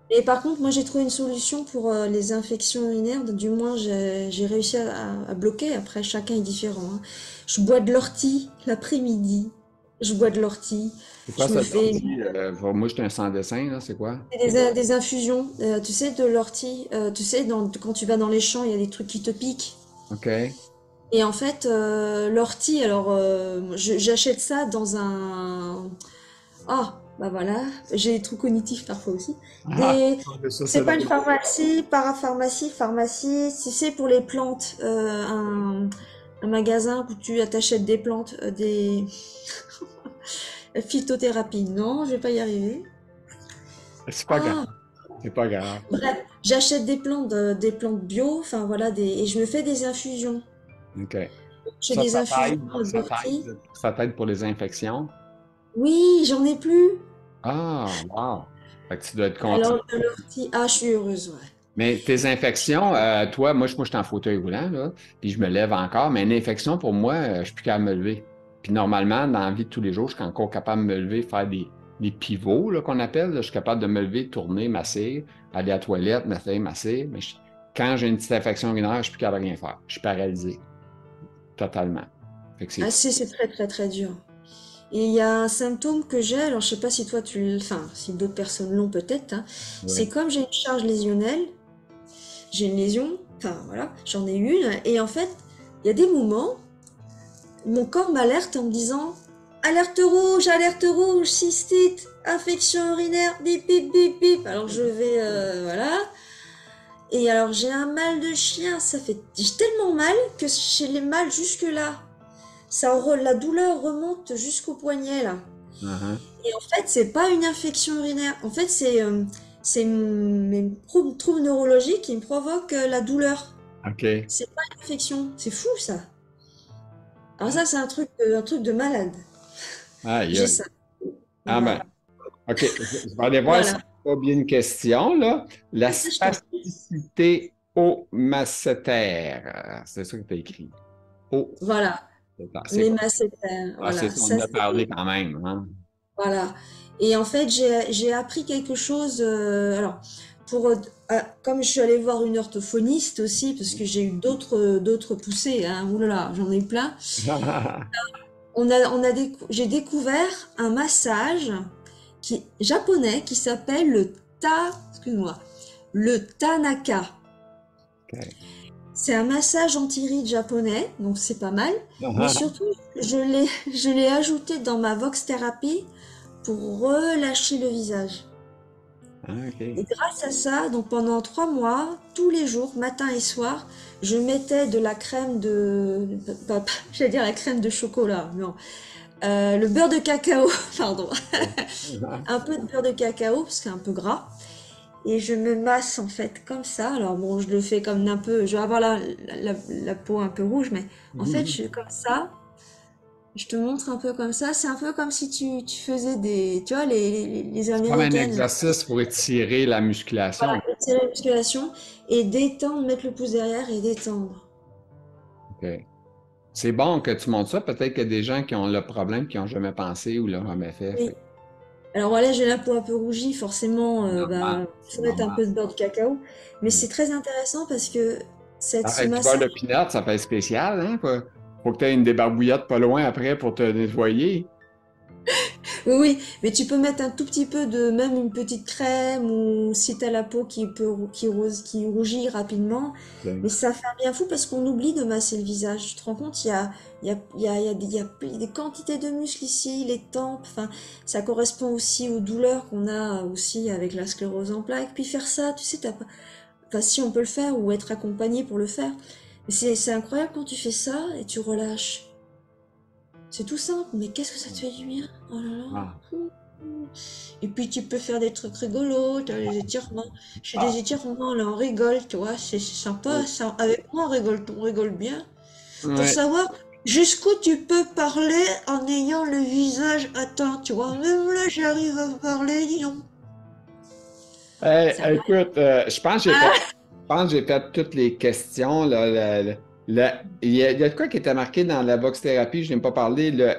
Et par contre, moi j'ai trouvé une solution pour les infections urinaires. Du moins, j'ai réussi à bloquer. Après, chacun est différent, hein. Je bois de l'ortie l'après-midi. Je bois de l'ortie. c'est quoi Je me ça de fais l'ortie? Moi, j'étais un sans-dessin, là, c'est quoi? des infusions. Tu sais, de l'ortie. Tu sais, quand tu vas dans les champs, il y a des trucs qui te piquent. OK. Et en fait, l'ortie, alors j'achète ça dans un... Ah, bah voilà, j'ai des trous cognitifs parfois aussi. Ah, Des... ça, c'est C'est pas une drôle. pharmacie, parapharmacie, pharmacie, si c'est pour les plantes, un magasin où tu t'achètes des plantes, des phytothérapie. Non, je vais pas y arriver. C'est pas grave. Ah, C'est pas grave. bref, j'achète des plantes bio, enfin voilà, et je me fais des infusions. OK. J'ai des infusions d'ortie. Ça t'aide pour les infections. Oui, j'en ai plus. Ah, wow. Fait que tu dois être content. Alors, de l'ortie, ah, je suis heureuse, ouais. Mais tes infections, toi, moi, je suis en fauteuil roulant, là, puis je me lève encore, mais une infection, pour moi, je suis plus capable de me lever. Puis normalement, dans la vie de tous les jours, je suis encore capable de me lever, faire des pivots, là, qu'on appelle, là. Je suis capable de me lever, tourner, masser, aller à la toilette, masser. Mais quand j'ai une petite infection urinaire, je suis plus capable de rien faire. Je suis paralysé, totalement. Fait que c'est Ah, fou. c'est très, très, très dur. Et il y a un symptôme que j'ai, alors je sais pas si toi enfin, si d'autres personnes l'ont peut-être, hein. C'est Ouais. comme j'ai une charge lésionnelle, j'ai une lésion, enfin voilà, j'en ai une, et en fait, il y a des moments, mon corps m'alerte en me disant alerte rouge, cystite, infection urinaire, bip bip bip bip. Alors je vais, voilà. Et alors j'ai un mal de chien, j'ai tellement mal que j'ai les mal jusque là. La douleur remonte jusqu'au poignet là. Uh-huh. Et en fait, c'est pas une infection urinaire. En fait, c'est mes troubles neurologiques qui me provoquent la douleur. OK. C'est pas une infection. C'est fou, ça. Alors ça, c'est un truc de malade. Aïe, J'ai aïe. ça. Ah ben, Voilà. OK. Je vais aller voir si Voilà. c'est pas bien une question, là. La Ça, je t'en prie. spasticité omassétaire. C'est ça que tu as écrit. Oh, Voilà. c'est Les quoi? masséter. Ah, c'est Voilà. ça, on en Ça, a c'est. parlé quand même, hein? Voilà. Et en fait, j'ai appris quelque chose. Alors, pour, comme je suis allée voir une orthophoniste aussi, parce que j'ai eu d'autres poussées, hein, oulala, j'en ai eu plein. J'ai découvert un massage japonais qui s'appelle excuse-moi, le Tanaka. OK. C'est un massage anti-rides japonais, donc c'est pas mal. Mais surtout, je l'ai ajouté dans ma Vox Therapy pour relâcher le visage. Ah, Et OK. grâce à ça, donc pendant 3 mois, tous les jours, matin et soir, je mettais de la crème j'allais dire la crème de chocolat, non, le beurre de cacao, pardon, un peu de beurre de cacao parce que c'est un peu gras, et je me masse en fait comme ça. Alors bon, je le fais comme un peu, je vais avoir la peau un peu rouge, mais en fait, je suis comme ça. Je te montre un peu comme ça. C'est un peu comme si tu faisais tu vois, les C'est comme un américaines, là. exercice pour étirer la Voilà, musculation. étirer la musculation et détendre, mettre le pouce derrière et détendre. OK. C'est bon que tu montres ça. Peut-être qu'il y a des gens qui ont le problème, qui n'ont jamais pensé ou l'ont jamais fait. Oui. Alors voilà, j'ai la peau un peu rougie, forcément, C'est normal. il C'est faut mettre un normal. peu de beurre de cacao. Mais Mm. c'est très intéressant parce que ce Avec du beurre massage. de pinot, ça peut être spécial, hein? Faut que tu aies une débarbouillette pas loin après pour te nettoyer. Oui, oui, mais tu peux mettre un tout petit peu même une petite crème ou si t'as la peau qui rougit rapidement. Mais OK. ça fait un bien fou parce qu'on oublie de masser le visage. Tu te rends compte, il y a des quantités de muscles ici, les tempes. Enfin, ça correspond aussi aux douleurs qu'on a aussi avec la sclérose en plaques. Puis faire ça, tu sais, t'as pas. Enfin, si on peut le faire ou être accompagné pour le faire. Mais c'est incroyable quand tu fais ça et tu relâches. C'est tout simple, mais qu'est-ce que ça te fait du bien? Oh là Ah. là. Et puis tu peux faire des trucs rigolos, t'as les étirements. Je fais des Ah. étirements, là on rigole, tu vois, c'est sympa. Avec moi on rigole bien. Pour Ouais. savoir jusqu'où tu peux parler en ayant le visage atteint, tu vois. Même là j'arrive à parler, dis donc. Hey, C'est incroyable. écoute, je pense que j'ai fait toutes les questions. Là, il y a de quoi qui était marqué dans la box thérapie, je n'ai pas parlé, le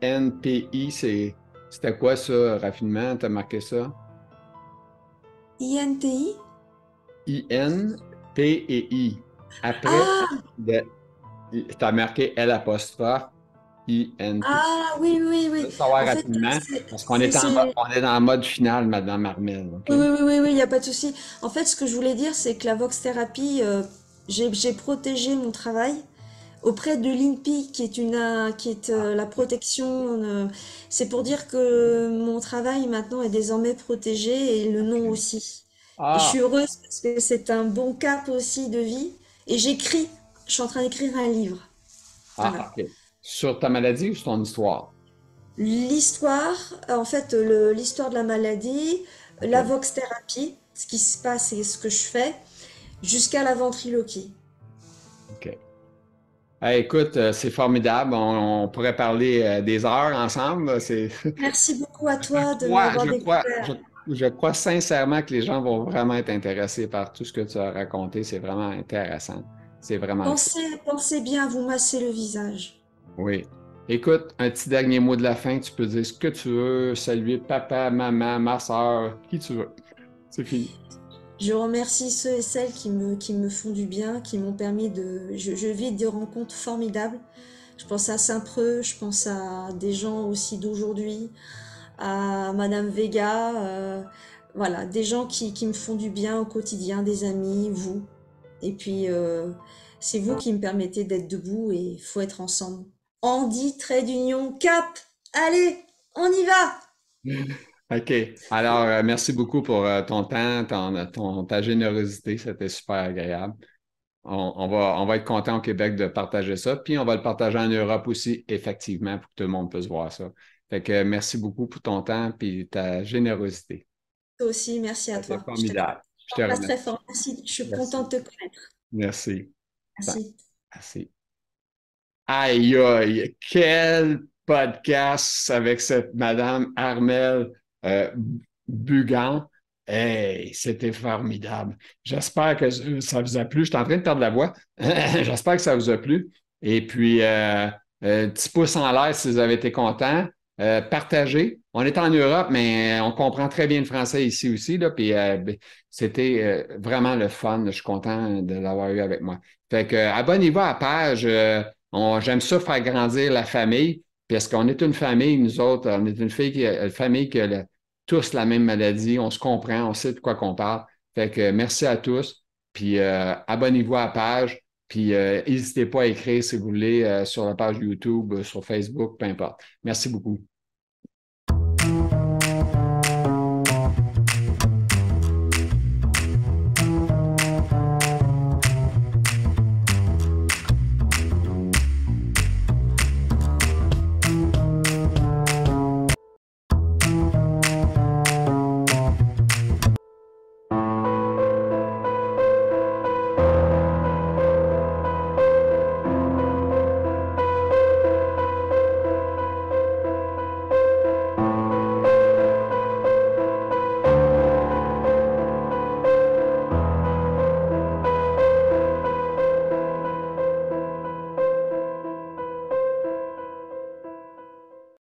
INPI, c'était quoi ça, rapidement? Tu as marqué ça? INTI? INPI. Après, Ah! tu as marqué L apostrophe INPI. Ah oui, oui, Je oui. veux savoir En fait, rapidement, parce qu'on est on est dans le mode final, Madame Armel, OK? oui, oui, oui, oui, oui, il n'y a pas de souci. En fait, ce que je voulais dire, c'est que la Vox Thérapie, j'ai protégé mon travail auprès de l'INPI, qui est la protection. C'est pour dire que mon travail maintenant est désormais protégé et le nom aussi. Et je suis Ah, heureuse parce que c'est un bon cap aussi de vie. Et je suis en train d'écrire un livre. Voilà. OK. Sur ta maladie ou sur ton histoire? L'histoire, en fait, l'histoire de la maladie, la OK. Vox Thérapie, ce qui se passe et ce que je fais, jusqu'à la ventriloquie. OK. Hey, écoute, c'est formidable. On pourrait parler des heures ensemble. Merci beaucoup à toi de Moi, m'avoir découvert. je crois sincèrement que les gens vont vraiment être intéressés par tout ce que tu as raconté. C'est vraiment intéressant. C'est vraiment le fun. Pensez bien à vous masser le visage. Oui. Écoute, un petit dernier mot de la fin. Tu peux dire ce que tu veux, saluer papa, maman, ma soeur, qui tu veux. C'est fini. Je remercie ceux et celles qui me font du bien, qui m'ont permis je vis des rencontres formidables. Je pense à Saint-Preux, je pense à des gens aussi d'aujourd'hui, à Madame Vega, voilà, des gens qui me font du bien au quotidien, des amis, vous. Et puis, c'est vous qui me permettez d'être debout et il faut être ensemble. Andy, trait d'union, cap! Allez, on y va! OK. Alors, merci beaucoup pour ton temps, ta générosité. C'était super agréable. On va être content au Québec de partager ça. Puis on va le partager en Europe aussi, effectivement, pour que tout le monde puisse voir ça. Fait que merci beaucoup pour ton temps et ta générosité. Toi aussi, merci à C'était toi. formidable. Je te T'embrasse très remercie. fort. Merci. Je suis Merci. contente de te connaître. Merci. Merci. Merci. Aïe, aïe, quel podcast avec cette Madame Armelle euh, Bugan. Hey, c'était formidable. J'espère que ça vous a plu. Je suis en train de perdre la voix. J'espère que ça vous a plu. Et puis, petit pouce en l'air si vous avez été contents. Partagez. On est en Europe, mais on comprend très bien le français ici aussi. Là, puis, c'était vraiment le fun. Je suis content de l'avoir eu avec moi. Fait que, abonnez-vous à la page. J'aime ça faire grandir la famille, parce qu'on est une famille, nous autres, on est une famille qui a tous la même maladie, on se comprend, on sait de quoi qu'on parle. Fait que merci à tous, puis abonnez-vous à la page, puis n'hésitez pas à écrire si vous voulez sur la page YouTube, sur Facebook, peu importe. Merci beaucoup.